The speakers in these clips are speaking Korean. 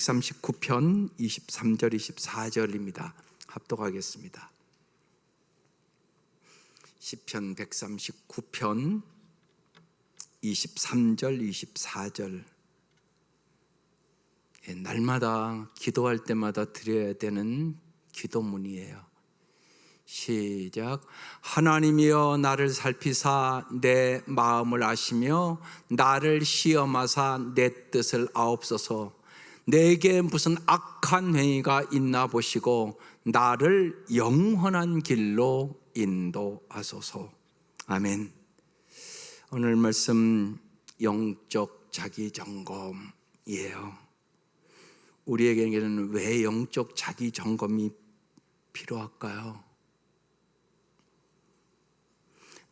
139편 23절 24절입니다. 합독하겠습니다. 시편 139편 23절 24절. 날마다 기도할 때마다 드려야 되는 기도문이에요. 시작. 하나님이여 나를 살피사 내 마음을 아시며 나를 시험하사 내 뜻을 아옵소서. 내게 무슨 악한 행위가 있나 보시고 나를 영원한 길로 인도하소서. 아멘. 오늘 말씀 영적 자기점검이에요. 우리에게는 왜 영적 자기점검이 필요할까요?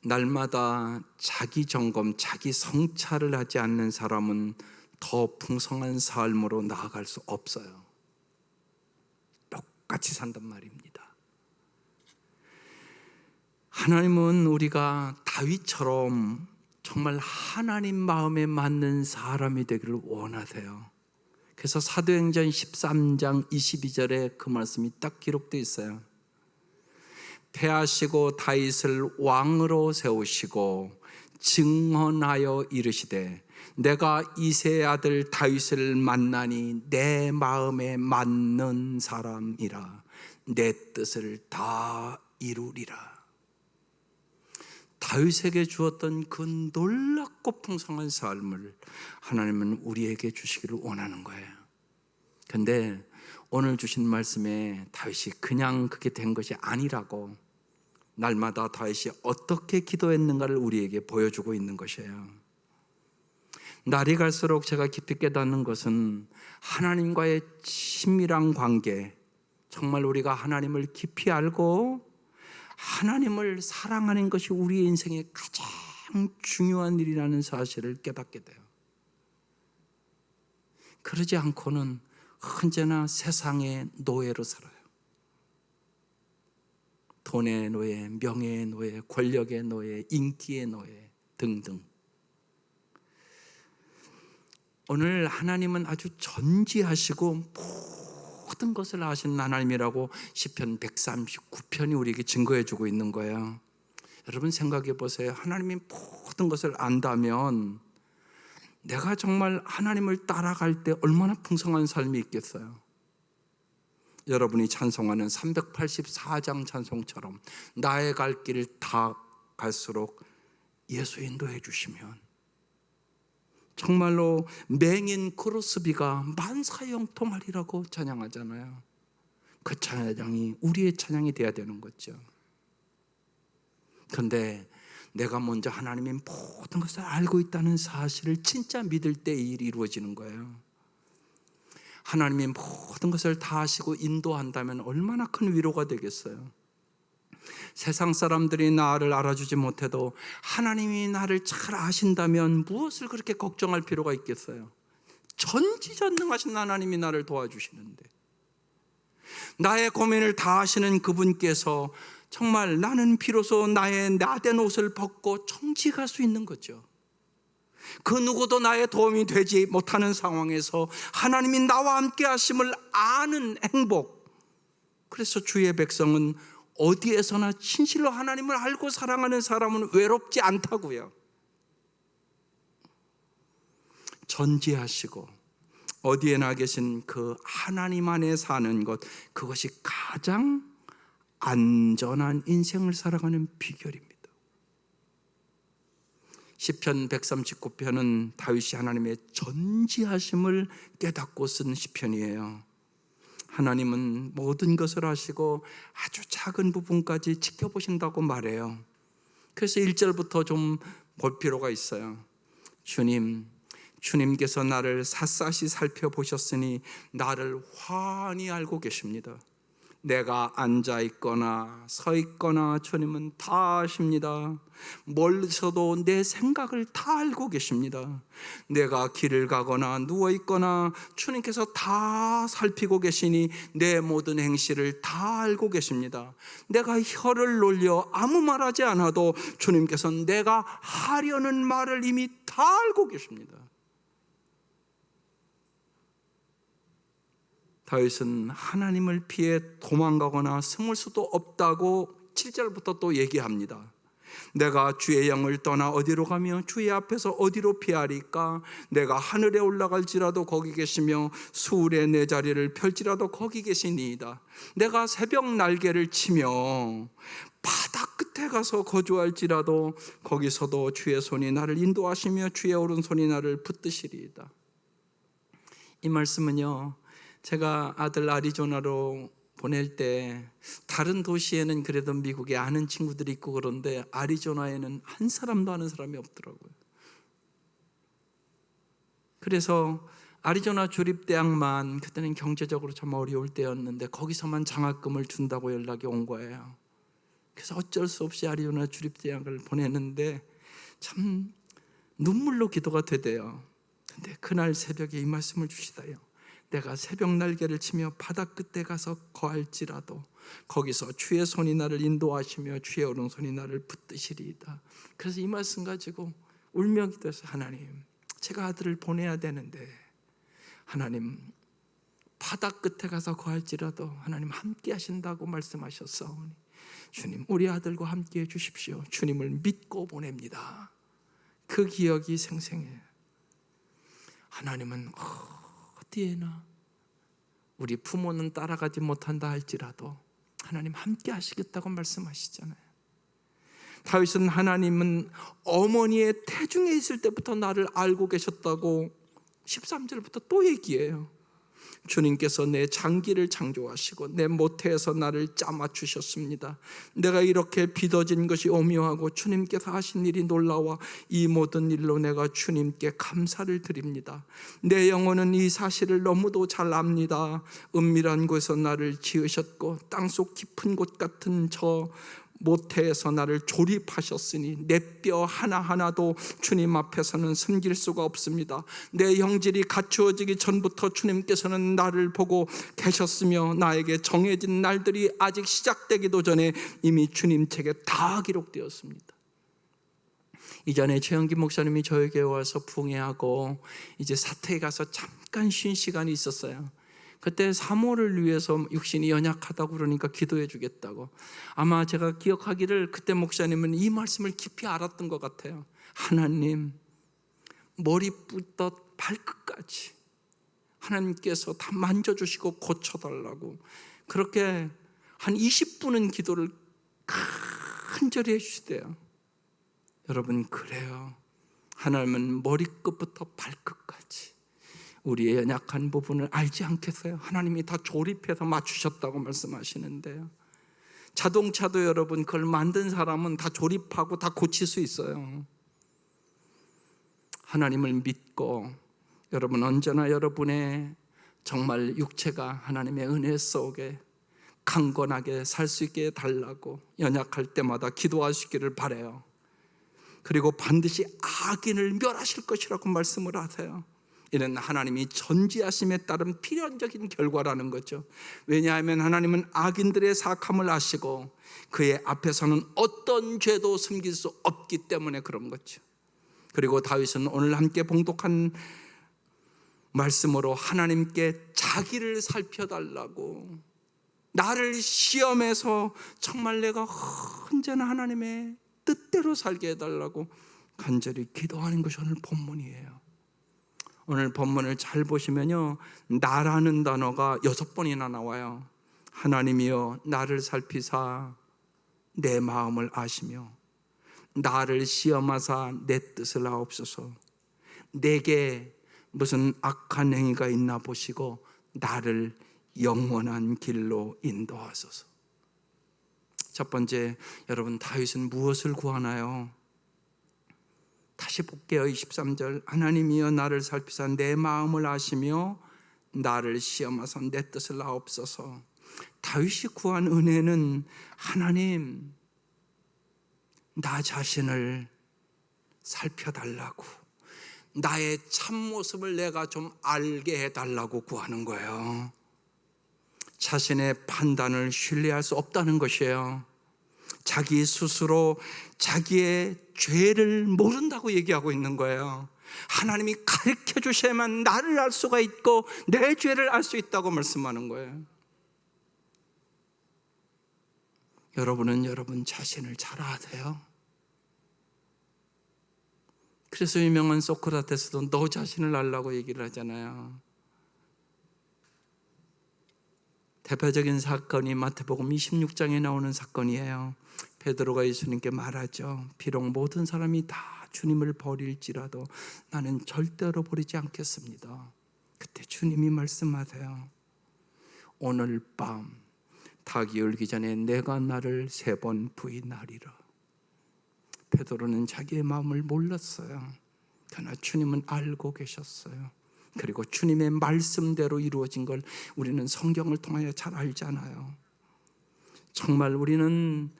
날마다 자기점검, 자기 성찰을 하지 않는 사람은 더 풍성한 삶으로 나아갈 수 없어요. 똑같이 산단 말입니다. 하나님은 우리가 다윗처럼 정말 하나님 마음에 맞는 사람이 되기를 원하세요. 그래서 사도행전 13장 22절에 그 말씀이 딱 기록되어 있어요. 패하시고 다윗을 왕으로 세우시고 증언하여 이르시되 내가 이새의 아들 다윗을 만나니 내 마음에 맞는 사람이라 내 뜻을 다 이루리라. 다윗에게 주었던 그 놀랍고 풍성한 삶을 하나님은 우리에게 주시기를 원하는 거예요. 그런데 오늘 주신 말씀에 다윗이 그냥 그게 된 것이 아니라고, 날마다 다윗이 어떻게 기도했는가를 우리에게 보여주고 있는 것이에요. 날이 갈수록 제가 깊이 깨닫는 것은 하나님과의 친밀한 관계, 정말 우리가 하나님을 깊이 알고 하나님을 사랑하는 것이 우리의 인생의 가장 중요한 일이라는 사실을 깨닫게 돼요. 그러지 않고는 언제나 세상의 노예로 살아요. 돈의 노예, 명예의 노예, 권력의 노예, 인기의 노예 등등. 오늘 하나님은 아주 전지하시고 모든 것을 아시는 하나님이라고 시편 139편이 우리에게 증거해 주고 있는 거예요. 여러분 생각해 보세요. 하나님이 모든 것을 안다면 내가 정말 하나님을 따라갈 때 얼마나 풍성한 삶이 있겠어요. 여러분이 찬송하는 384장 찬송처럼 나의 갈 길을 다 갈수록 예수 인도해 주시면 정말로 맹인 크로스비가 만사형통하리라고 찬양하잖아요. 그 찬양이 우리의 찬양이 돼야 되는 거죠. 그런데 내가 먼저 하나님의 모든 것을 알고 있다는 사실을 진짜 믿을 때 이 일이 이루어지는 거예요. 하나님의 모든 것을 다 아시고 인도한다면 얼마나 큰 위로가 되겠어요. 세상 사람들이 나를 알아주지 못해도 하나님이 나를 잘 아신다면 무엇을 그렇게 걱정할 필요가 있겠어요? 전지전능하신 하나님이 나를 도와주시는데, 나의 고민을 다 아시는 그분께서 정말 나는 비로소 나의 나된 옷을 벗고 청직할 수 있는 거죠. 그 누구도 나의 도움이 되지 못하는 상황에서 하나님이 나와 함께 하심을 아는 행복. 그래서 주의 백성은 어디에서나 진실로 하나님을 알고 사랑하는 사람은 외롭지 않다고요. 전지하시고 어디에나 계신 그 하나님 안에 사는 것, 그것이 가장 안전한 인생을 살아가는 비결입니다. 시편 139편은 다윗이 하나님의 전지하심을 깨닫고 쓴 시편이에요. 하나님은 모든 것을 아시고 아주 작은 부분까지 지켜보신다고 말해요. 그래서 1절부터 좀 볼 필요가 있어요. 주님께서 나를 샅샅이 살펴보셨으니 나를 환히 알고 계십니다. 내가 앉아 있거나 서 있거나 주님은 다 아십니다. 멀리서도 내 생각을 다 알고 계십니다. 내가 길을 가거나 누워 있거나 주님께서 다 살피고 계시니 내 모든 행실을 다 알고 계십니다. 내가 혀를 놀려 아무 말하지 않아도 주님께서는 내가 하려는 말을 이미 다 알고 계십니다. 다윗은 하나님을 피해 도망가거나 숨을 수도 없다고 7절부터 또 얘기합니다. 내가 주의 영을 떠나 어디로 가며 주의 앞에서 어디로 피하리까? 내가 하늘에 올라갈지라도 거기 계시며 수울에 내 자리를 펼지라도 거기 계시니이다. 내가 새벽 날개를 치며 바다 끝에 가서 거주할지라도 거기서도 주의 손이 나를 인도하시며 주의 오른손이 나를 붙드시리이다. 이 말씀은요, 제가 아들 아리조나로 보낼 때 다른 도시에는 그래도 미국에 아는 친구들이 있고 그런데 아리조나에는 한 사람도 아는 사람이 없더라고요. 그래서 아리조나 주립대학만, 그때는 경제적으로 참 어려울 때였는데 거기서만 장학금을 준다고 연락이 온 거예요. 그래서 어쩔 수 없이 아리조나 주립대학을 보내는데 참 눈물로 기도가 되대요. 근데 그날 새벽에 이 말씀을 주시다요. 내가 새벽 날개를 치며 바다 끝에 가서 거할지라도 거기서 주의 손이 나를 인도하시며 주의 오른손이 나를 붙드시리이다. 그래서 이 말씀 가지고 울며 기도해서, 하나님, 제가 아들을 보내야 되는데 하나님, 바다 끝에 가서 거할지라도 하나님 함께 하신다고 말씀하셨사오니 주님, 우리 아들과 함께 해 주십시오. 주님을 믿고 보냅니다. 그 기억이 생생해요. 하나님은 어디에나 우리 부모는 따라가지 못한다 할지라도 하나님 함께 하시겠다고 말씀하시잖아요. 다윗은 하나님은 어머니의 태중에 있을 때부터 나를 알고 계셨다고 13절부터 또 얘기해요. 주님께서 내 장기를 창조하시고 내 모태에서 나를 짜맞추셨습니다. 내가 이렇게 빚어진 것이 오묘하고 주님께서 하신 일이 놀라워 이 모든 일로 내가 주님께 감사를 드립니다. 내 영혼은 이 사실을 너무도 잘 압니다. 은밀한 곳에서 나를 지으셨고 땅속 깊은 곳 같은 저 모태에서 나를 조립하셨으니 내 뼈 하나하나도 주님 앞에서는 숨길 수가 없습니다. 내 형질이 갖추어지기 전부터 주님께서는 나를 보고 계셨으며 나에게 정해진 날들이 아직 시작되기도 전에 이미 주님 책에 다 기록되었습니다. 이전에 최영기 목사님이 저에게 와서 부흥회하고 이제 사택에 가서 잠깐 쉰 시간이 있었어요. 그때 사모를 위해서 육신이 연약하다고 그러니까 기도해 주겠다고. 아마 제가 기억하기를 그때 목사님은 이 말씀을 깊이 알았던 것 같아요. 하나님, 머리부터 발끝까지 하나님께서 다 만져주시고 고쳐달라고 그렇게 한 20분은 기도를 간절히 해주시대요. 여러분, 그래요. 하나님은 머리끝부터 발끝까지 우리의 연약한 부분을 알지 않겠어요? 하나님이 다 조립해서 맞추셨다고 말씀하시는데요. 자동차도 여러분, 그걸 만든 사람은 다 조립하고 다 고칠 수 있어요. 하나님을 믿고 여러분, 언제나 여러분의 정말 육체가 하나님의 은혜 속에 강건하게 살 수 있게 해달라고 연약할 때마다 기도하시기를 바라요. 그리고 반드시 악인을 멸하실 것이라고 말씀을 하세요. 이는 하나님이 전지하심에 따른 필연적인 결과라는 거죠. 왜냐하면 하나님은 악인들의 사악함을 아시고 그의 앞에서는 어떤 죄도 숨길 수 없기 때문에 그런 거죠. 그리고 다윗은 오늘 함께 봉독한 말씀으로 하나님께 자기를 살펴달라고, 나를 시험해서 정말 내가 언제나 하나님의 뜻대로 살게 해달라고 간절히 기도하는 것이 오늘 본문이에요. 오늘 본문을 잘 보시면요, 나라는 단어가 6번이나 나와요. 하나님이여 나를 살피사 내 마음을 아시며 나를 시험하사 내 뜻을 아옵소서. 내게 무슨 악한 행위가 있나 보시고 나를 영원한 길로 인도하소서. 첫 번째, 여러분, 다윗은 무엇을 구하나요? 다시 볼게요. 23절, 하나님이여 나를 살피사 내 마음을 아시며 나를 시험하사 내 뜻을 아옵소서. 다윗이 구한 은혜는 하나님, 나 자신을 살펴달라고, 나의 참모습을 내가 좀 알게 해달라고 구하는 거예요. 자신의 판단을 신뢰할 수 없다는 것이에요. 자기 스스로 자기의 죄를 모른다고 얘기하고 있는 거예요. 하나님이 가르쳐 주셔야만 나를 알 수가 있고 내 죄를 알 수 있다고 말씀하는 거예요. 여러분은 여러분 자신을 잘 아세요? 그래서 유명한 소크라테스도 너 자신을 알라고 얘기를 하잖아요. 대표적인 사건이 마태복음 26장에 나오는 사건이에요. 베드로가 예수님께 말하죠. 비록 모든 사람이 다 주님을 버릴지라도 나는 절대로 버리지 않겠습니다. 그때 주님이 말씀하세요. 오늘 밤 닭이 울기 전에 내가 나를 3번 부인하리라. 베드로는 자기의 마음을 몰랐어요. 그러나 주님은 알고 계셨어요. 그리고 주님의 말씀대로 이루어진 걸 우리는 성경을 통하여 잘 알잖아요. 정말 우리는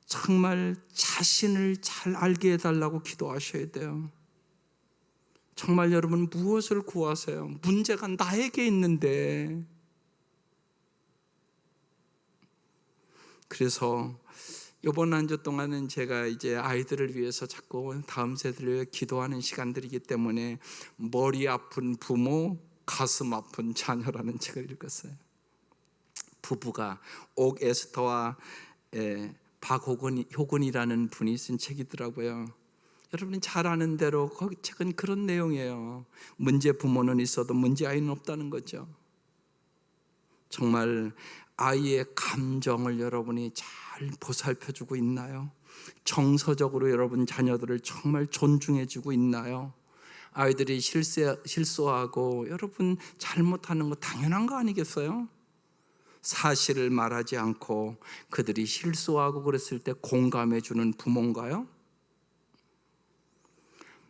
정말 자신을 잘 알게 해달라고 기도하셔야 돼요. 정말 여러분 무엇을 구하세요? 문제가 나에게 있는데. 그래서 이번 한 주 동안은 제가 이제 아이들을 위해서 자꾸 다음 세대를 위해 기도하는 시간들이기 때문에 머리 아픈 부모, 가슴 아픈 자녀라는 책을 읽었어요. 부부가 옥 에스터와 박효근이라는 분이 쓴 책이더라고요. 여러분이 잘 아는 대로 그 책은 그런 내용이에요. 문제 부모는 있어도 문제 아이는 없다는 거죠. 정말 아이의 감정을 여러분이 잘 보살펴주고 있나요? 정서적으로 여러분 자녀들을 정말 존중해주고 있나요? 아이들이 실수하고 여러분 잘못하는 거 당연한 거 아니겠어요? 사실을 말하지 않고 그들이 실수하고 그랬을 때 공감해주는 부모인가요?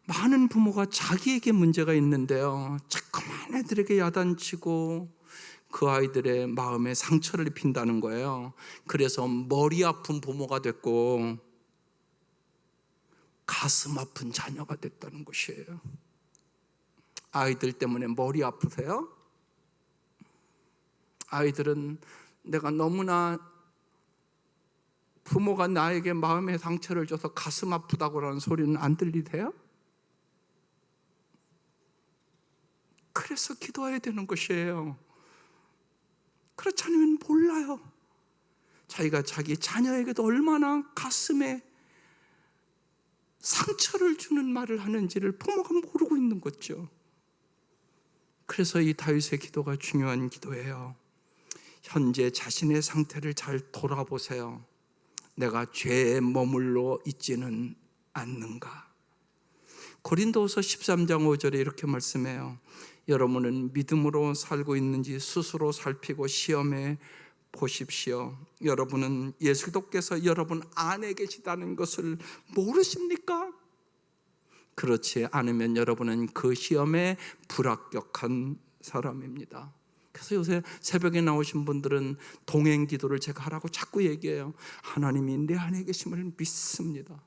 많은 부모가 자기에게 문제가 있는데요, 자꾸만 애들에게 야단치고 그 아이들의 마음에 상처를 입힌다는 거예요. 그래서 머리 아픈 부모가 됐고 가슴 아픈 자녀가 됐다는 것이에요. 아이들 때문에 머리 아프세요? 아이들은 내가 너무나 부모가 나에게 마음에 상처를 줘서 가슴 아프다고 하는 소리는 안 들리세요? 그래서 기도해야 되는 것이에요. 그렇지 않으면 몰라요. 자기가 자기 자녀에게도 얼마나 가슴에 상처를 주는 말을 하는지를 부모가 모르고 있는 거죠. 그래서 이 다윗의 기도가 중요한 기도예요. 현재 자신의 상태를 잘 돌아보세요. 내가 죄에 머물러 있지는 않는가? 고린도후서 13장 5절에 이렇게 말씀해요. 여러분은 믿음으로 살고 있는지 스스로 살피고 시험해 보십시오. 여러분은 예수 그리스도께서 여러분 안에 계시다는 것을 모르십니까? 그렇지 않으면 여러분은 그 시험에 불합격한 사람입니다. 그래서 요새 새벽에 나오신 분들은 동행 기도를 제가 하라고 자꾸 얘기해요. 하나님이 내 안에 계심을 믿습니다.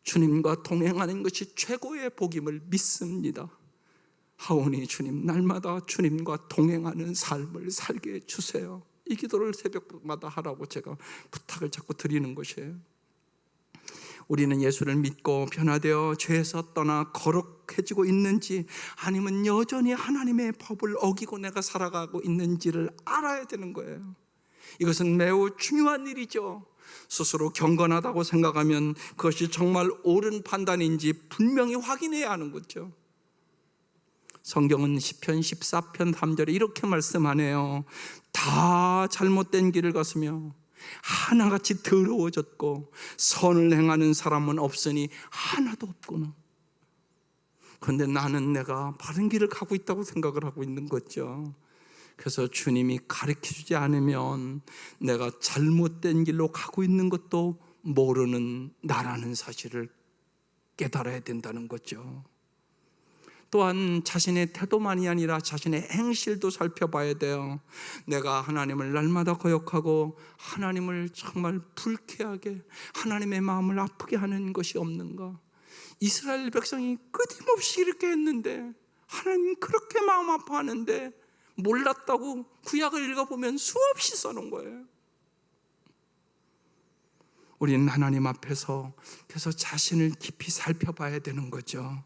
주님과 동행하는 것이 최고의 복임을 믿습니다. 하오니 주님, 날마다 주님과 동행하는 삶을 살게 해주세요. 이 기도를 새벽마다 하라고 제가 부탁을 자꾸 드리는 것이에요. 우리는 예수를 믿고 변화되어 죄에서 떠나 거룩해지고 있는지, 아니면 여전히 하나님의 법을 어기고 내가 살아가고 있는지를 알아야 되는 거예요. 이것은 매우 중요한 일이죠. 스스로 경건하다고 생각하면 그것이 정말 옳은 판단인지 분명히 확인해야 하는 거죠. 성경은 시편 14편 3절에 이렇게 말씀하네요. 다 잘못된 길을 갔으며 하나같이 더러워졌고 선을 행하는 사람은 없으니 하나도 없구나. 그런데 나는 내가 바른 길을 가고 있다고 생각을 하고 있는 거죠. 그래서 주님이 가르쳐주지 않으면 내가 잘못된 길로 가고 있는 것도 모르는 나라는 사실을 깨달아야 된다는 거죠. 또한 자신의 태도만이 아니라 자신의 행실도 살펴봐야 돼요. 내가 하나님을 날마다 거역하고 하나님을 정말 불쾌하게, 하나님의 마음을 아프게 하는 것이 없는가? 이스라엘 백성이 끊임없이 이렇게 했는데, 하나님 그렇게 마음 아파하는데 몰랐다고 구약을 읽어보면 수없이 써놓은 거예요. 우리는 하나님 앞에서 계속 자신을 깊이 살펴봐야 되는 거죠.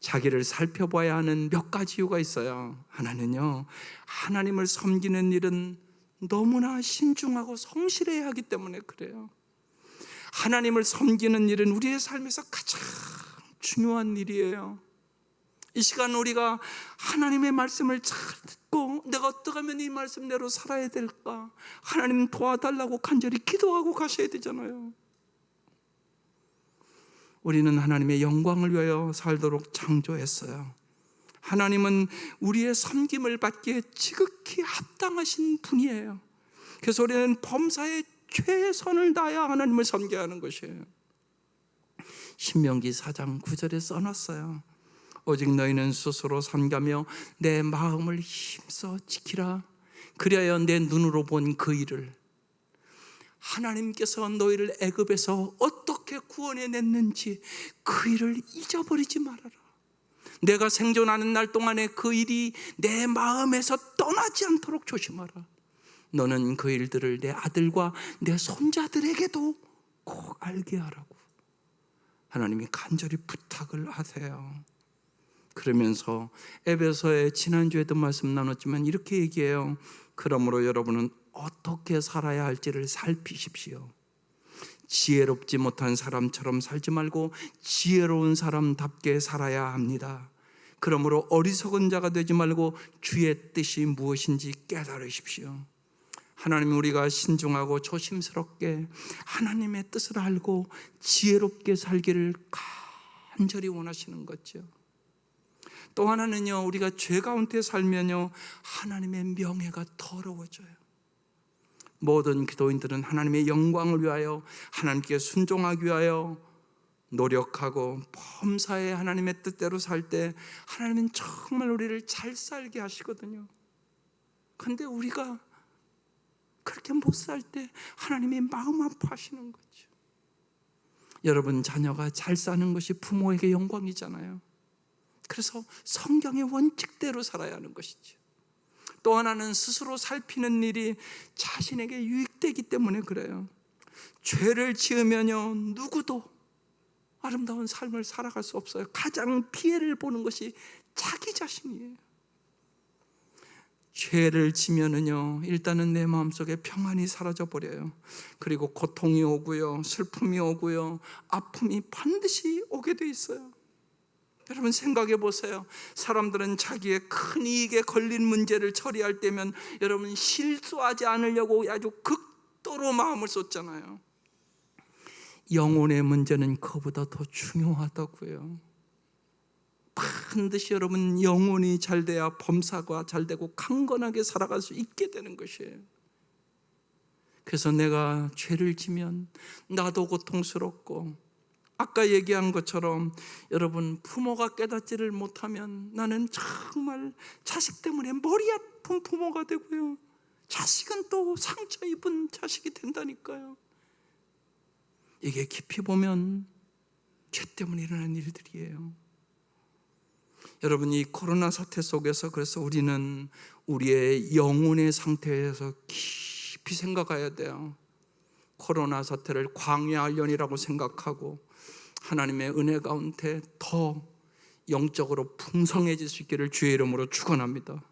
자기를 살펴봐야 하는 몇 가지 이유가 있어요. 하나는요, 하나님을 섬기는 일은 너무나 신중하고 성실해야 하기 때문에 그래요. 하나님을 섬기는 일은 우리의 삶에서 가장 중요한 일이에요. 이 시간 우리가 하나님의 말씀을 잘 듣고 내가 어떻게 하면 이 말씀대로 살아야 될까? 하나님 도와달라고 간절히 기도하고 가셔야 되잖아요. 우리는 하나님의 영광을 위하여 살도록 창조했어요. 하나님은 우리의 섬김을 받기에 지극히 합당하신 분이에요. 그래서 우리는 범사에 최선을 다하여 하나님을 섬겨야 하는 것이에요. 신명기 4장 9절에 써놨어요. 오직 너희는 스스로 삼가며 내 마음을 힘써 지키라. 그리하여 내 눈으로 본 그 일을, 하나님께서 너희를 애굽에서 어떻게 구원해냈는지 그 일을 잊어버리지 말아라. 내가 생존하는 날 동안에 그 일이 내 마음에서 떠나지 않도록 조심하라. 너는 그 일들을 내 아들과 내 손자들에게도 꼭 알게 하라고 하나님이 간절히 부탁을 하세요. 그러면서 에베소의 지난주에도 말씀 나눴지만 이렇게 얘기해요. 그러므로 여러분은 어떻게 살아야 할지를 살피십시오. 지혜롭지 못한 사람처럼 살지 말고 지혜로운 사람답게 살아야 합니다. 그러므로 어리석은 자가 되지 말고 주의 뜻이 무엇인지 깨달으십시오. 하나님, 우리가 신중하고 조심스럽게 하나님의 뜻을 알고 지혜롭게 살기를 간절히 원하시는 거죠. 또 하나는요, 우리가 죄 가운데 살면요 하나님의 명예가 더러워져요. 모든 기도인들은 하나님의 영광을 위하여, 하나님께 순종하기 위하여 노력하고 범사에 하나님의 뜻대로 살 때 하나님은 정말 우리를 잘 살게 하시거든요. 그런데 우리가 그렇게 못 살 때 하나님이 마음 아파하시는 거죠. 여러분, 자녀가 잘 사는 것이 부모에게 영광이잖아요. 그래서 성경의 원칙대로 살아야 하는 것이죠. 또 하나는 스스로 살피는 일이 자신에게 유익되기 때문에 그래요. 죄를 지으면요 누구도 아름다운 삶을 살아갈 수 없어요. 가장 피해를 보는 것이 자기 자신이에요. 죄를 지면은요 일단은 내 마음속에 평안이 사라져 버려요. 그리고 고통이 오고요, 슬픔이 오고요, 아픔이 반드시 오게 돼 있어요. 여러분 생각해 보세요. 사람들은 자기의 큰 이익에 걸린 문제를 처리할 때면 여러분 실수하지 않으려고 아주 극도로 마음을 쏟잖아요. 영혼의 문제는 그보다 더 중요하다고요. 반드시 여러분 영혼이 잘 돼야 범사가 잘 되고 강건하게 살아갈 수 있게 되는 것이에요. 그래서 내가 죄를 지면 나도 고통스럽고, 아까 얘기한 것처럼 여러분 부모가 깨닫지를 못하면 나는 정말 자식 때문에 머리 아픈 부모가 되고요, 자식은 또 상처 입은 자식이 된다니까요. 이게 깊이 보면 죄 때문에 일어난 일들이에요. 여러분, 이 코로나 사태 속에서 그래서 우리는 우리의 영혼의 상태에서 깊이 생각해야 돼요. 코로나 사태를 광야훈련이라고 생각하고 하나님의 은혜 가운데 더 영적으로 풍성해질 수 있기를 주의 이름으로 축원합니다.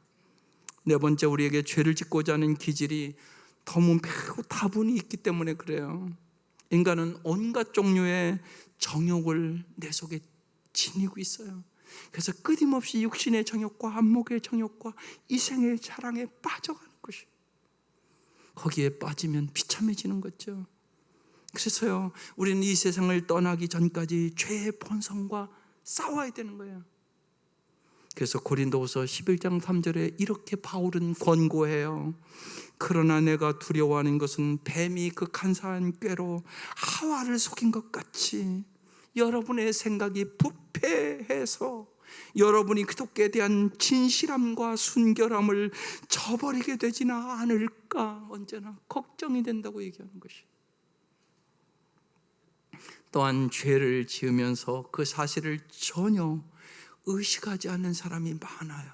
네 번째, 우리에게 죄를 짓고자 하는 기질이 너무 매우 다분히 있기 때문에 그래요. 인간은 온갖 종류의 정욕을 내 속에 지니고 있어요. 그래서 끊임없이 육신의 정욕과 안목의 정욕과 이생의 자랑에 빠져가는 것이에요. 거기에 빠지면 비참해지는 거죠. 그래서요 우리는 이 세상을 떠나기 전까지 죄의 본성과 싸워야 되는 거예요. 그래서 고린도후서 11장 3절에 이렇게 바울은 권고해요. 그러나 내가 두려워하는 것은 뱀이 그 간사한 꾀로 하와를 속인 것 같이 여러분의 생각이 부패해서 여러분이 그독에 대한 진실함과 순결함을 저버리게 되지는 않을까 언제나 걱정이 된다고 얘기하는 것이에요. 또한 죄를 지으면서 그 사실을 전혀 의식하지 않는 사람이 많아요.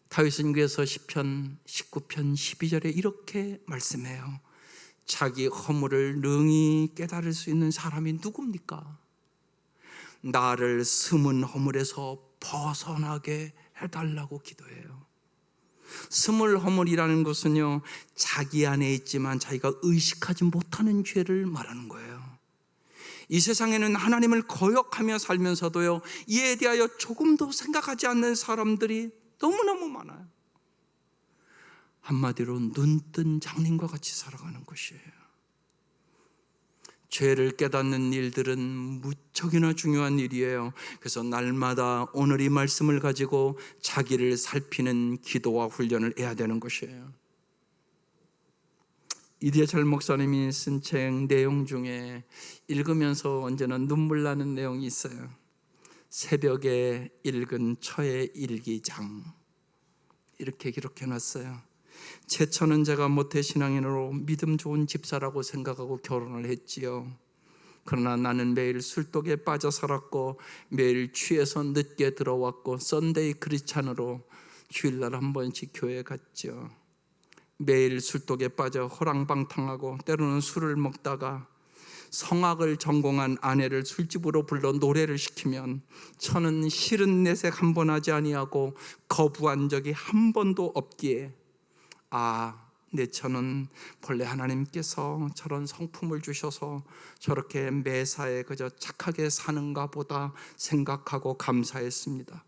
다윗은 그래서 시편 19편 12절에 이렇게 말씀해요. 자기 허물을 능히 깨달을 수 있는 사람이 누굽니까? 나를 숨은 허물에서 벗어나게 해달라고 기도해요. 숨을 허물이라는 것은요, 자기 안에 있지만 자기가 의식하지 못하는 죄를 말하는 거예요. 이 세상에는 하나님을 거역하며 살면서도요, 이에 대하여 조금도 생각하지 않는 사람들이 너무너무 많아요. 한마디로 눈뜬 장님과 같이 살아가는 것이에요. 죄를 깨닫는 일들은 무척이나 중요한 일이에요. 그래서 날마다 오늘 이 말씀을 가지고 자기를 살피는 기도와 훈련을 해야 되는 것이에요. 이대철 목사님이 쓴 책 내용 중에 읽으면서 언제나 눈물 나는 내용이 있어요. 새벽에 읽은 처의 일기장, 이렇게 기록해놨어요. 제 처는 제가 모태신앙인으로 믿음 좋은 집사라고 생각하고 결혼을 했지요. 그러나 나는 매일 술독에 빠져 살았고 매일 취해서 늦게 들어왔고 썬데이 크리스찬으로 주일날 한 번씩 교회에 갔죠. 매일 술독에 빠져 호랑방탕하고 때로는 술을 먹다가 성악을 전공한 아내를 술집으로 불러 노래를 시키면 저는 싫은 내색 한 번 하지 아니하고 거부한 적이 한 번도 없기에 내 처는 본래 하나님께서 저런 성품을 주셔서 저렇게 매사에 그저 착하게 사는가 보다 생각하고 감사했습니다.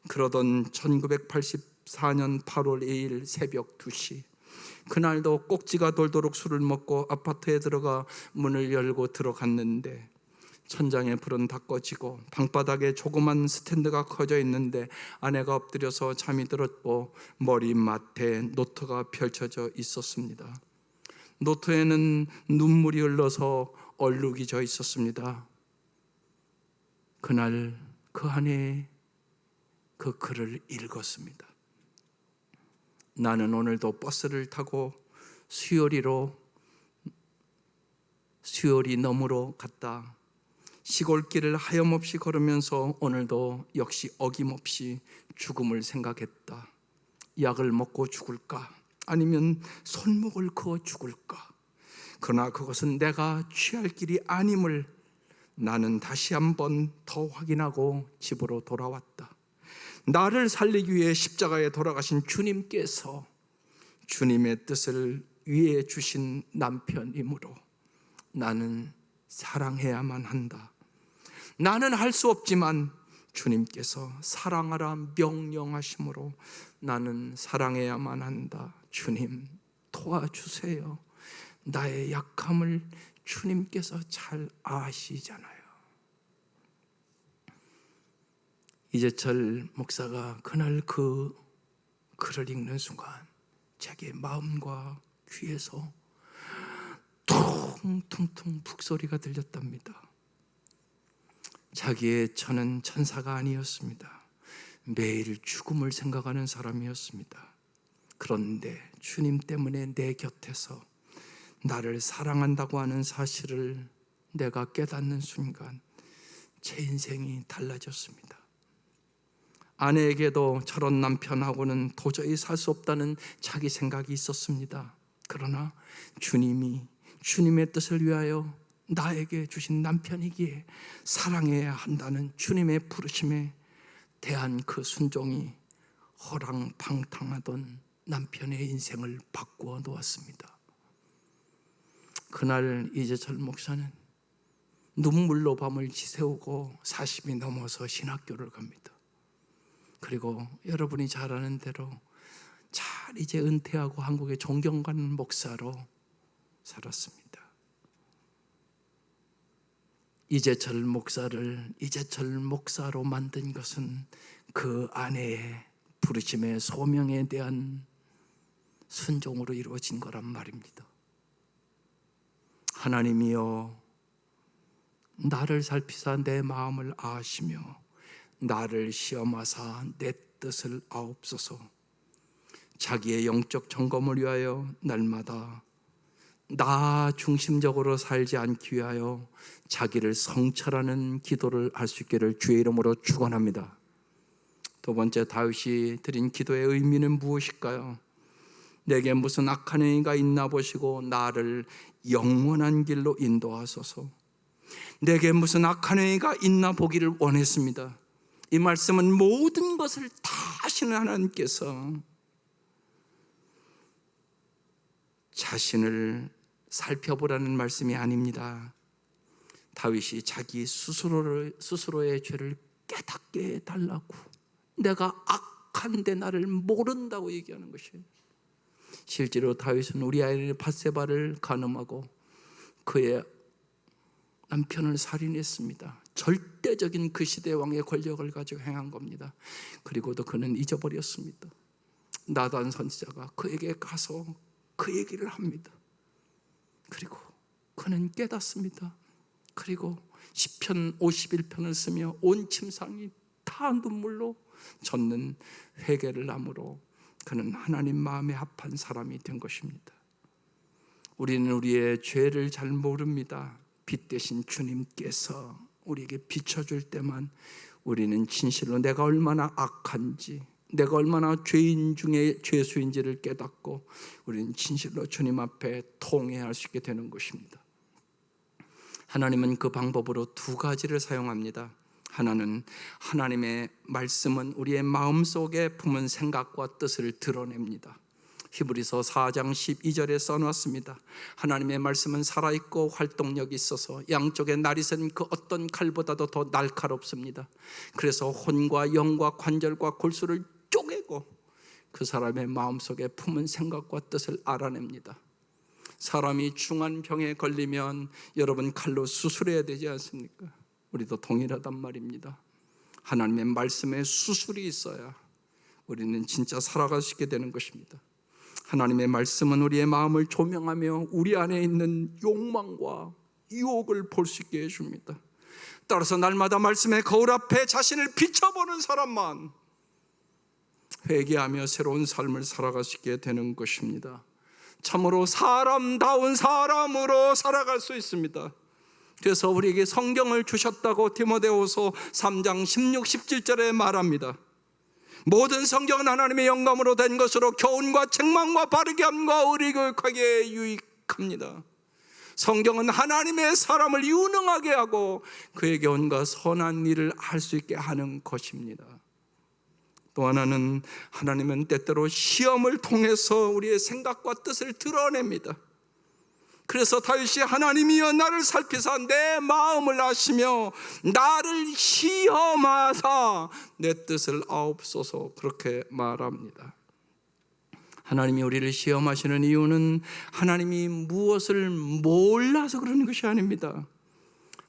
그러던 1984년 8월 2일 새벽 2시, 그날도 꼭지가 돌도록 술을 먹고 아파트에 들어가 문을 열고 들어갔는데 천장에 불은 다 꺼지고 방바닥에 조그만 스탠드가 커져 있는데 아내가 엎드려서 잠이 들었고 머리맡에 노트가 펼쳐져 있었습니다. 노트에는 눈물이 흘러서 얼룩이 져 있었습니다. 그날 그 아내의 그 글을 읽었습니다. 나는 오늘도 버스를 타고 수요리 너머로 갔다. 시골길을 하염없이 걸으면서 오늘도 역시 어김없이 죽음을 생각했다. 약을 먹고 죽을까? 아니면 손목을 그어 죽을까? 그러나 그것은 내가 취할 길이 아님을 나는 다시 한번 더 확인하고 집으로 돌아왔다. 나를 살리기 위해 십자가에 돌아가신 주님께서 주님의 뜻을 위해 주신 남편이므로 나는 사랑해야만 한다. 나는 할 수 없지만 주님께서 사랑하라 명령하심으로 나는 사랑해야만 한다. 주님 도와주세요. 나의 약함을 주님께서 잘 아시잖아요. 이재철 목사가 그날 그 글을 읽는 순간 자기의 마음과 귀에서 퉁퉁퉁 북소리가 들렸답니다. 자기의 처는 천사가 아니었습니다. 매일 죽음을 생각하는 사람이었습니다. 그런데 주님 때문에 내 곁에서 나를 사랑한다고 하는 사실을 내가 깨닫는 순간 제 인생이 달라졌습니다. 아내에게도 저런 남편하고는 도저히 살 수 없다는 자기 생각이 있었습니다. 그러나 주님이 주님의 뜻을 위하여 나에게 주신 남편이기에 사랑해야 한다는 주님의 부르심에 대한 그 순종이 허랑방탕하던 남편의 인생을 바꾸어 놓았습니다. 그날 이재철 목사는 눈물로 밤을 지새우고 40이 넘어서 신학교를 갑니다. 그리고 여러분이 잘 아는 대로 잘 이제 은퇴하고 한국의 존경받는 목사로 살았습니다. 이재철 목사를 이재철 목사로 만든 것은 그 아내의 부르심의 소명에 대한 순종으로 이루어진 거란 말입니다. 하나님이여 나를 살피사 내 마음을 아시며 나를 시험하사 내 뜻을 아옵소서. 자기의 영적 점검을 위하여 날마다 나 중심적으로 살지 않기 위하여 자기를 성찰하는 기도를 할 수 있기를 주의 이름으로 축원합니다. 두 번째, 다윗이 드린 기도의 의미는 무엇일까요? 내게 무슨 악한 행위가 있나 보시고 나를 영원한 길로 인도하소서. 내게 무슨 악한 행위가 있나 보기를 원했습니다. 이 말씀은 모든 것을 다 하시는 하나님께서 자신을 살펴보라는 말씀이 아닙니다. 다윗이 자기 스스로의 죄를 깨닫게 해달라고, 내가 악한데 나를 모른다고 얘기하는 것이에요. 실제로 다윗은 우리아의 밧세바를 간음하고 그의 남편을 살인했습니다. 절대적인 그 시대 왕의 권력을 가지고 행한 겁니다. 그리고도 그는 잊어버렸습니다. 나단 선지자가 그에게 가서 그 얘기를 합니다. 그리고 그는 깨닫습니다. 그리고 시편 51편을 쓰며 온 침상이 다 눈물로 젖는 회개를 함으로 그는 하나님 마음에 합한 사람이 된 것입니다. 우리는 우리의 죄를 잘 모릅니다. 빛 대신 주님께서 우리에게 비춰줄 때만 우리는 진실로 내가 얼마나 악한지, 내가 얼마나 죄인 중에 죄수인지를 깨닫고 우리는 진실로 주님 앞에 통회할 수 있게 되는 것입니다. 하나님은 그 방법으로 두 가지를 사용합니다. 하나는 하나님의 말씀은 우리의 마음속에 품은 생각과 뜻을 드러냅니다. 히브리서 4장 12절에 써놨습니다. 하나님의 말씀은 살아있고 활동력이 있어서 양쪽에 날이 센 그 어떤 칼보다도 더 날카롭습니다. 그래서 혼과 영과 관절과 골수를 쪼개고 그 사람의 마음속에 품은 생각과 뜻을 알아냅니다. 사람이 중한 병에 걸리면 여러분 칼로 수술해야 되지 않습니까? 우리도 동일하단 말입니다. 하나님의 말씀에 수술이 있어야 우리는 진짜 살아갈 수 있게 되는 것입니다. 하나님의 말씀은 우리의 마음을 조명하며 우리 안에 있는 욕망과 유혹을 볼 수 있게 해줍니다. 따라서 날마다 말씀의 거울 앞에 자신을 비춰보는 사람만 회개하며 새로운 삶을 살아갈 수 있게 되는 것입니다. 참으로 사람다운 사람으로 살아갈 수 있습니다. 그래서 우리에게 성경을 주셨다고 디모데후서 3장 16, 17절에 말합니다. 모든 성경은 하나님의 영감으로 된 것으로 교훈과 책망과 바르게 함과 의리 교육하기에 유익합니다. 성경은 하나님의 사람을 유능하게 하고 그에게 온갖 선한 일을 할 수 있게 하는 것입니다. 또 하나는 하나님은 때때로 시험을 통해서 우리의 생각과 뜻을 드러냅니다. 그래서 다윗이 하나님이여 나를 살피사 내 마음을 아시며 나를 시험하사 내 뜻을 아옵소서, 그렇게 말합니다. 하나님이 우리를 시험하시는 이유는 하나님이 무엇을 몰라서 그러는 것이 아닙니다.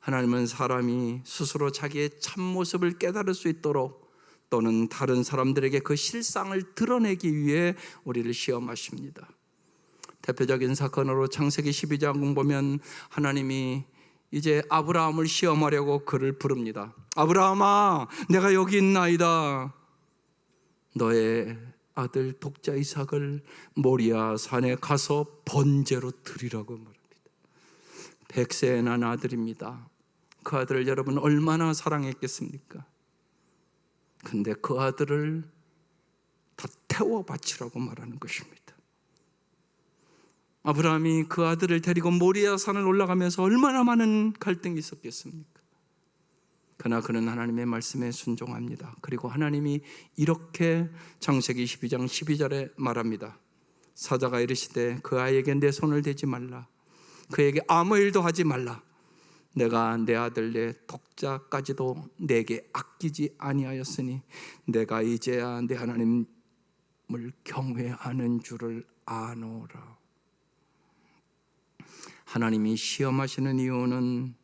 하나님은 사람이 스스로 자기의 참모습을 깨달을 수 있도록 또는 다른 사람들에게 그 실상을 드러내기 위해 우리를 시험하십니다. 대표적인 사건으로 창세기 12장 보면 하나님이 이제 아브라함을 시험하려고 그를 부릅니다. 아브라함아, 내가 여기 있나이다. 너의 아들 독자 이삭을 모리아 산에 가서 번제로 드리라고 말합니다. 100세에 난 아들입니다. 그 아들을 여러분 얼마나 사랑했겠습니까? 근데 그 아들을 다 태워 바치라고 말하는 것입니다. 아브라함이 그 아들을 데리고 모리아 산을 올라가면서 얼마나 많은 갈등이 있었겠습니까? 그러나 그는 하나님의 말씀에 순종합니다. 그리고 하나님이 이렇게 창세기 12장 12절에 말합니다. 사자가 이르시되 그 아이에게 내 손을 대지 말라. 그에게 아무 일도 하지 말라. 내가 내 아들 내 독자까지도 내게 아끼지 아니하였으니 내가 이제야 내 하나님을 경외하는 줄을 아노라. 하나님이 시험하시는 이유는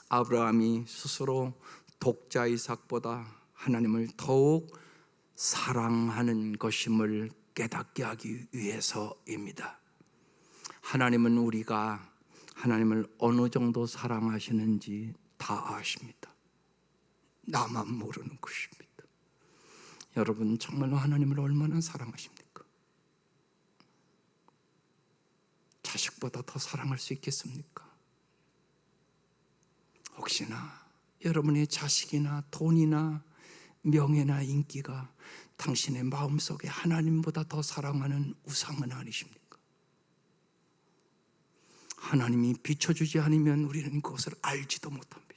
아브라함이 스스로 독자 이삭보다 하나님을 더욱 사랑하는 것임을 깨닫게 하기 위해서입니다. 하나님은 우리가 하나님을 어느 정도 사랑하시는지 다 아십니다. 나만 모르는 것입니다. 여러분 정말로 하나님을 얼마나 사랑하십니까? 자식보다 더 사랑할 수 있겠습니까? 혹시나 여러분의 자식이나 돈이나 명예나 인기가 당신의 마음속에 하나님보다 더 사랑하는 우상은 아니십니까? 하나님이 비춰주지 않으면 우리는 그것을 알지도 못합니다.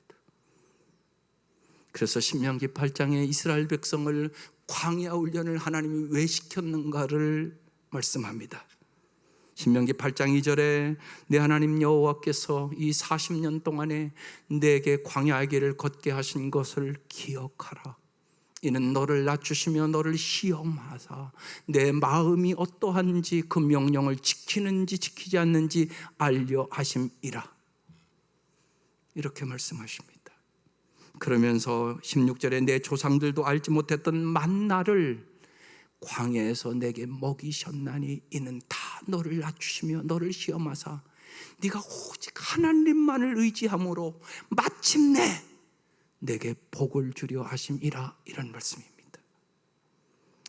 그래서 신명기 8장에 이스라엘 백성을 광야 훈련을 하나님이 왜 시켰는가를 말씀합니다. 신명기 8장 2절에 내 하나님 여호와께서 이 40년 동안에 내게 광야의 길을 걷게 하신 것을 기억하라. 이는 너를 낮추시며 너를 시험하사 내 마음이 어떠한지 그 명령을 지키는지 지키지 않는지 알려 하심이라. 이렇게 말씀하십니다. 그러면서 16절에 내 조상들도 알지 못했던 만나를 광야에서 내게 먹이셨나니 이는 다 너를 낮추시며 너를 시험하사 네가 오직 하나님만을 의지함으로 마침내 내게 복을 주려 하심이라. 이런 말씀입니다.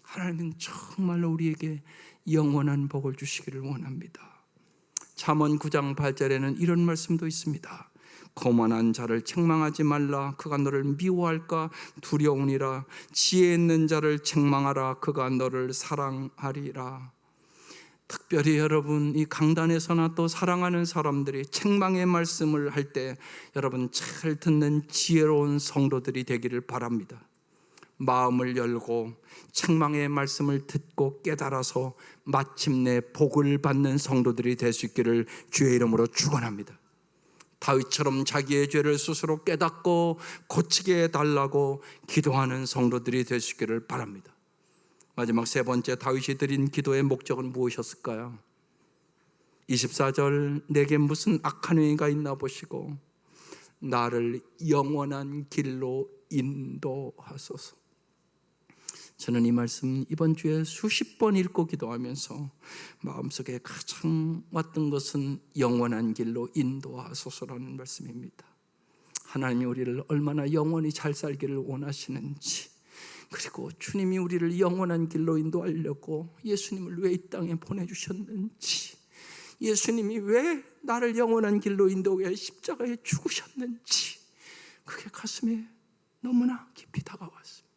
하나님은 정말로 우리에게 영원한 복을 주시기를 원합니다. 잠언 9장 8절에는 이런 말씀도 있습니다. 거만한 자를 책망하지 말라. 그가 너를 미워할까 두려우니라. 지혜 있는 자를 책망하라. 그가 너를 사랑하리라. 특별히 여러분 이 강단에서나 또 사랑하는 사람들이 책망의 말씀을 할 때 여러분 잘 듣는 지혜로운 성도들이 되기를 바랍니다. 마음을 열고 책망의 말씀을 듣고 깨달아서 마침내 복을 받는 성도들이 될 수 있기를 주의 이름으로 축원합니다. 다윗처럼 자기의 죄를 스스로 깨닫고 고치게 해달라고 기도하는 성도들이 될 수 있기를 바랍니다. 마지막 세 번째, 다윗이 드린 기도의 목적은 무엇이었을까요? 24절, 내게 무슨 악한 행위가 있나 보시고 나를 영원한 길로 인도하소서. 저는 이 말씀 이번 주에 수십 번 읽고 기도하면서 마음속에 가장 왔던 것은 영원한 길로 인도하소서라는 말씀입니다. 하나님이 우리를 얼마나 영원히 잘 살기를 원하시는지, 그리고 주님이 우리를 영원한 길로 인도하려고 예수님을 왜 이 땅에 보내주셨는지, 예수님이 왜 나를 영원한 길로 인도하게 위해 십자가에 죽으셨는지, 그게 가슴에 너무나 깊이 다가왔습니다.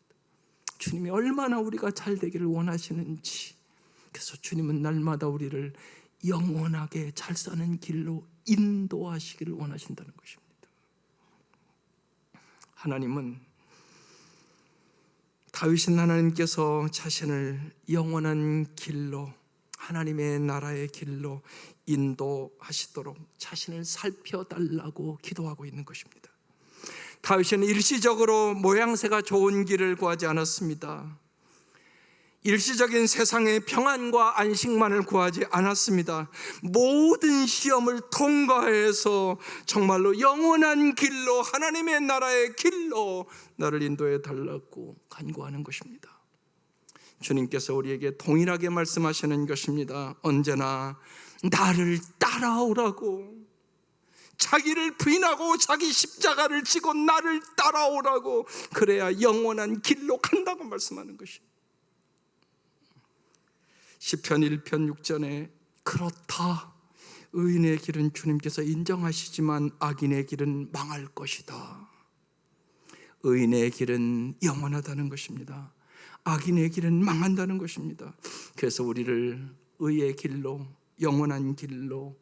주님이 얼마나 우리가 잘 되기를 원하시는지, 그래서 주님은 날마다 우리를 영원하게 잘 사는 길로 인도하시기를 원하신다는 것입니다. 하나님은, 다윗은 하나님께서 자신을 영원한 길로, 하나님의 나라의 길로 인도하시도록 자신을 살펴달라고 기도하고 있는 것입니다. 다윗은 일시적으로 모양새가 좋은 길을 구하지 않았습니다. 일시적인 세상의 평안과 안식만을 구하지 않았습니다. 모든 시험을 통과해서 정말로 영원한 길로, 하나님의 나라의 길로 나를 인도해 달라고 간구하는 것입니다. 주님께서 우리에게 동일하게 말씀하시는 것입니다. 언제나 나를 따라오라고, 자기를 부인하고 자기 십자가를 지고 나를 따라오라고, 그래야 영원한 길로 간다고 말씀하는 것입니다. 시편 1편 6절에 그렇다, 의인의 길은 주님께서 인정하시지만 악인의 길은 망할 것이다. 의인의 길은 영원하다는 것입니다. 악인의 길은 망한다는 것입니다. 그래서 우리를 의의 길로, 영원한 길로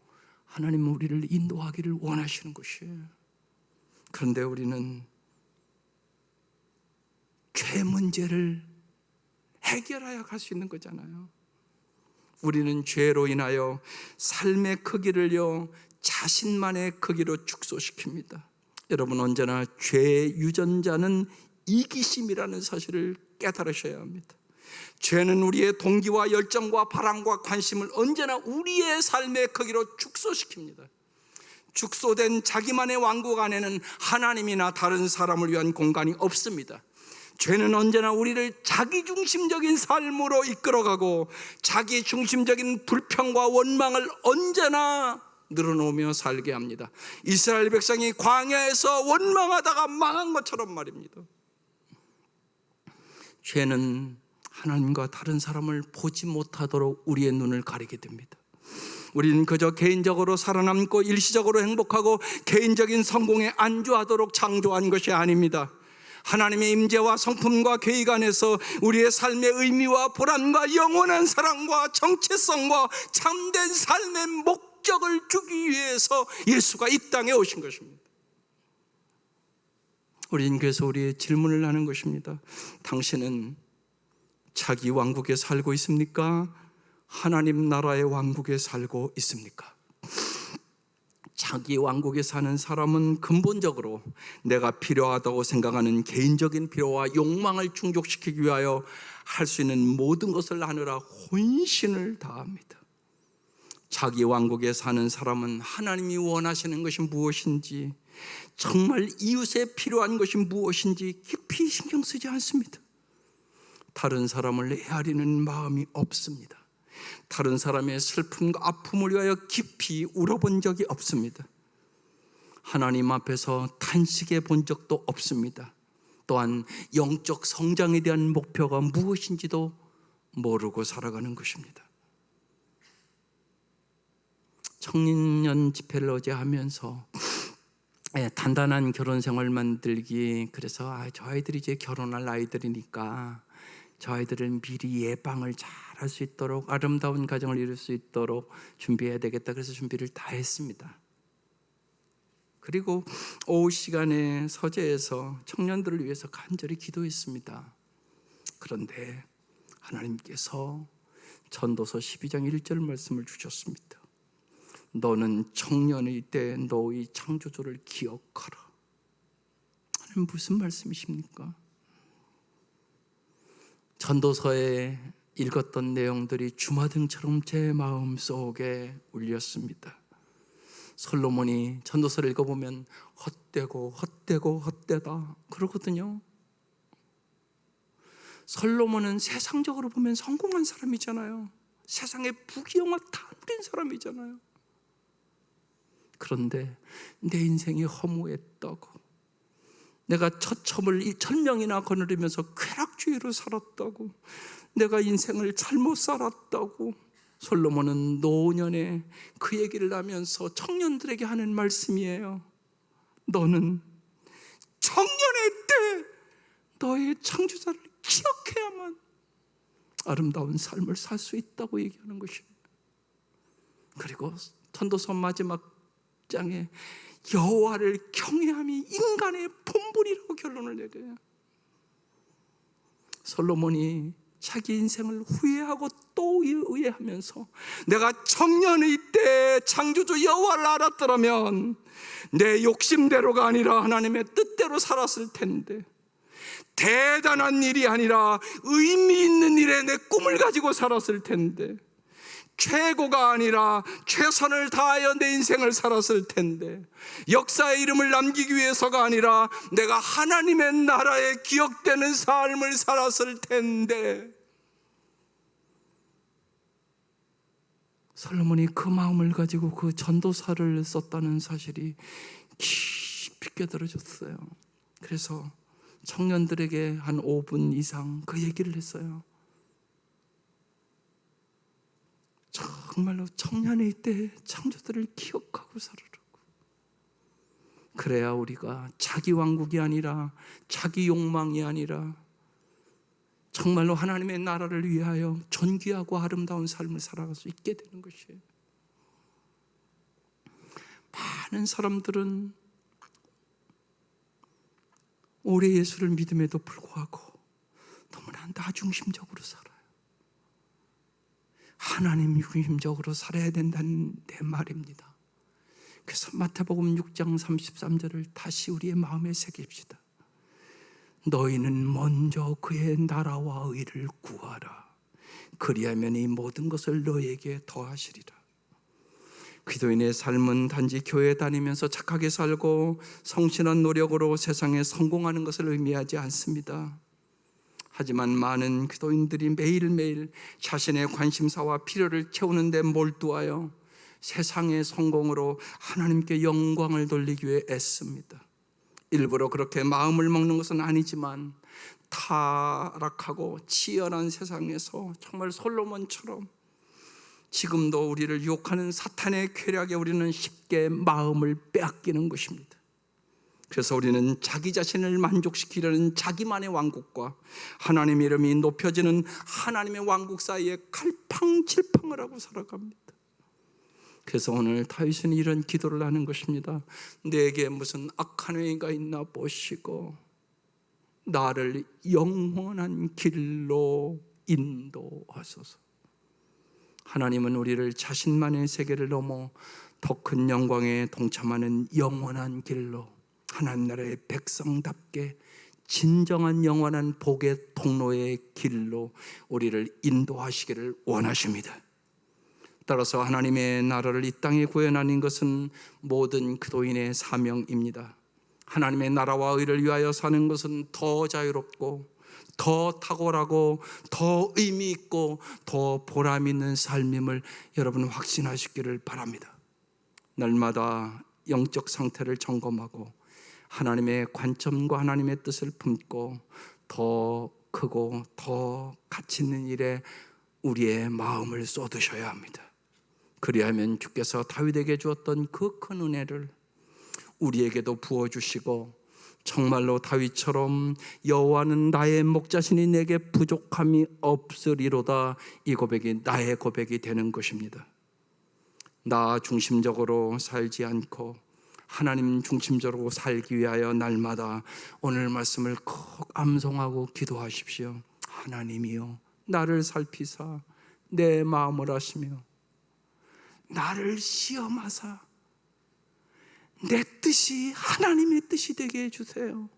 하나님은 우리를 인도하기를 원하시는 것이에요. 그런데 우리는 죄 문제를 해결해야 갈 수 있는 거잖아요. 우리는 죄로 인하여 삶의 크기를요, 자신만의 크기로 축소시킵니다. 여러분, 언제나 죄의 유전자는 이기심이라는 사실을 깨달으셔야 합니다. 죄는 우리의 동기와 열정과 바람과 관심을 언제나 우리의 삶의 크기로 축소시킵니다. 축소된 자기만의 왕국 안에는 하나님이나 다른 사람을 위한 공간이 없습니다. 죄는 언제나 우리를 자기중심적인 삶으로 이끌어가고 자기중심적인 불평과 원망을 언제나 늘어놓으며 살게 합니다. 이스라엘 백성이 광야에서 원망하다가 망한 것처럼 말입니다. 죄는 하나님과 다른 사람을 보지 못하도록 우리의 눈을 가리게 됩니다. 우리는 그저 개인적으로 살아남고 일시적으로 행복하고 개인적인 성공에 안주하도록 창조한 것이 아닙니다. 하나님의 임재와 성품과 계획 안에서 우리의 삶의 의미와 보람과 영원한 사랑과 정체성과 참된 삶의 목적을 주기 위해서 예수가 이 땅에 오신 것입니다. 우리는 그래서 우리의 질문을 하는 것입니다. 당신은 자기 왕국에 살고 있습니까? 하나님 나라의 왕국에 살고 있습니까? 자기 왕국에 사는 사람은 근본적으로 내가 필요하다고 생각하는 개인적인 필요와 욕망을 충족시키기 위하여 할 수 있는 모든 것을 하느라 혼신을 다합니다. 자기 왕국에 사는 사람은 하나님이 원하시는 것이 무엇인지, 정말 이웃에 필요한 것이 무엇인지 깊이 신경 쓰지 않습니다. 다른 사람을 헤아리는 마음이 없습니다. 다른 사람의 슬픔과 아픔을 위하여 깊이 울어본 적이 없습니다. 하나님 앞에서 탄식해 본 적도 없습니다. 또한 영적 성장에 대한 목표가 무엇인지도 모르고 살아가는 것입니다. 청년 집회를 어제 하면서 단단한 결혼 생활 만들기, 그래서 저 아이들이 이제 결혼할 아이들이니까 저 아이들은 미리 예방을 잘 할 수 있도록, 아름다운 가정을 이룰 수 있도록 준비해야 되겠다. 그래서 준비를 다 했습니다. 그리고 오후 시간에 서재에서 청년들을 위해서 간절히 기도했습니다. 그런데 하나님께서 전도서 12장 1절 말씀을 주셨습니다. 너는 청년의 때 너의 창조주를 기억하라. 하나님, 무슨 말씀이십니까? 전도서에 읽었던 내용들이 주마등처럼 제 마음속에 울렸습니다. 솔로몬이 전도서를 읽어보면 헛되고 헛되고 헛되다 그러거든요. 솔로몬은 세상적으로 보면 성공한 사람이잖아요. 세상에 부귀영화 다 누린 사람이잖아요. 그런데 내 인생이 허무했다고, 내가 처참을 1000명이나 거느리면서 쾌락주의로 살았다고, 내가 인생을 잘못 살았다고 솔로몬은 노년에 그 얘기를 하면서 청년들에게 하는 말씀이에요. 너는 청년의 때 너의 창조자를 기억해야만 아름다운 삶을 살 수 있다고 얘기하는 것입니다. 그리고 전도서 마지막 장에 여호와를 경외함이 인간의 본분이라고 결론을 내려요. 솔로몬이 자기 인생을 후회하고 또 후회하면서 내가 청년의 때 창조주 여호와를 알았더라면 내 욕심대로가 아니라 하나님의 뜻대로 살았을 텐데, 대단한 일이 아니라 의미 있는 일에 내 꿈을 가지고 살았을 텐데, 최고가 아니라 최선을 다하여 내 인생을 살았을 텐데, 역사의 이름을 남기기 위해서가 아니라 내가 하나님의 나라에 기억되는 삶을 살았을 텐데. 솔로몬이 그 마음을 가지고 그 전도서를 썼다는 사실이 깊이 깨달아졌어요. 그래서 청년들에게 한 5분 이상 그 얘기를 했어요. 정말로 청년의 때 창조들을 기억하고 살으라고. 그래야 우리가 자기 왕국이 아니라 자기 욕망이 아니라 정말로 하나님의 나라를 위하여 존귀하고 아름다운 삶을 살아갈 수 있게 되는 것이에요. 많은 사람들은 오래 예수를 믿음에도 불구하고 너무나 나 중심적으로 살아요. 하나님 중심적으로 살아야 된다는 내 말입니다. 그래서 마태복음 6장 33절을 다시 우리의 마음에 새깁시다. 너희는 먼저 그의 나라와 의를 구하라. 그리하면 이 모든 것을 너희에게 더하시리라. 기도인의 삶은 단지 교회 다니면서 착하게 살고 성실한 노력으로 세상에 성공하는 것을 의미하지 않습니다. 하지만 많은 기도인들이 매일매일 자신의 관심사와 필요를 채우는 데 몰두하여 세상의 성공으로 하나님께 영광을 돌리기 위해 애씁니다. 일부러 그렇게 마음을 먹는 것은 아니지만 타락하고 치열한 세상에서 정말 솔로몬처럼 지금도 우리를 유혹하는 사탄의 쾌락에 우리는 쉽게 마음을 빼앗기는 것입니다. 그래서 우리는 자기 자신을 만족시키려는 자기만의 왕국과 하나님의 이름이 높여지는 하나님의 왕국 사이에 갈팡질팡을 하고 살아갑니다. 그래서 오늘 다윗은 이런 기도를 하는 것입니다. 내게 무슨 악한 행위가 있나 보시고 나를 영원한 길로 인도하소서. 하나님은 우리를 자신만의 세계를 넘어 더 큰 영광에 동참하는 영원한 길로, 하나님 나라의 백성답게 진정한 영원한 복의 통로의 길로 우리를 인도하시기를 원하십니다. 따라서 하나님의 나라를 이 땅에 구현하는 것은 모든 그도인의 사명입니다. 하나님의 나라와 의를 위하여 사는 것은 더 자유롭고 더 탁월하고 더 의미 있고 더 보람 있는 삶임을 여러분 확신하시기를 바랍니다. 날마다 영적 상태를 점검하고 하나님의 관점과 하나님의 뜻을 품고 더 크고 더 가치 있는 일에 우리의 마음을 쏟으셔야 합니다. 그리하면 주께서 다윗에게 주었던 그 큰 은혜를 우리에게도 부어주시고 정말로 다윗처럼 여호와는 나의 목자시니 내게 부족함이 없으리로다, 이 고백이 나의 고백이 되는 것입니다. 나 중심적으로 살지 않고 하나님 중심적으로 살기 위하여 날마다 오늘 말씀을 꼭 암송하고 기도하십시오. 하나님이여 나를 살피사 내 마음을 아시며 나를 시험하사 내 뜻이 하나님의 뜻이 되게 해주세요.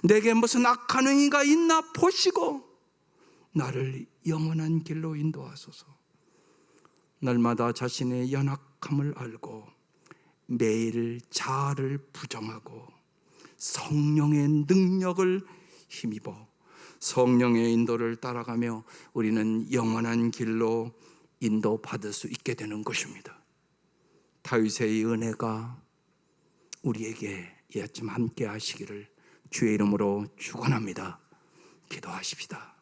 내게 무슨 악한 행위가 있나 보시고 나를 영원한 길로 인도하소서. 날마다 자신의 연약함을 알고 매일 자아를 부정하고 성령의 능력을 힘입어 성령의 인도를 따라가며 우리는 영원한 길로 인도받을 수 있게 되는 것입니다. 다윗의 이 은혜가 우리에게 이 아침 함께 하시기를 주의 이름으로 축원합니다. 기도하십시다.